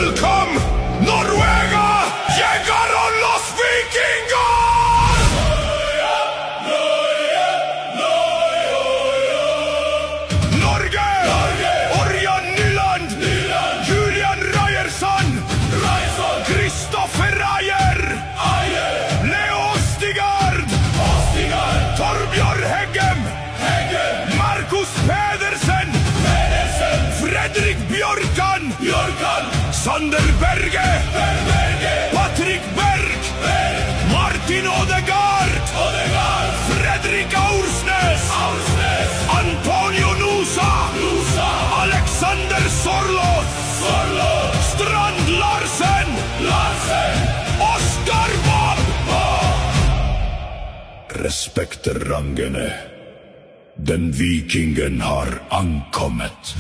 Welcome, Noruega! Llegaron los vikingos! Norge! Ørjan Nyland! Julian Ryerson! Kristoffer Ajer! Leo Stigard! Torbjørn Heggem! Markus Pedersen! Fredrik Bjørkan! Sander Berge! Patrick Berg! Martin Odegaard! Fredrik Aursnes! Antonio Nusa! Alexander Sorloth! Strand Larsen! Oskar Bob! Respekter rangene. Den vikingen har ankommet.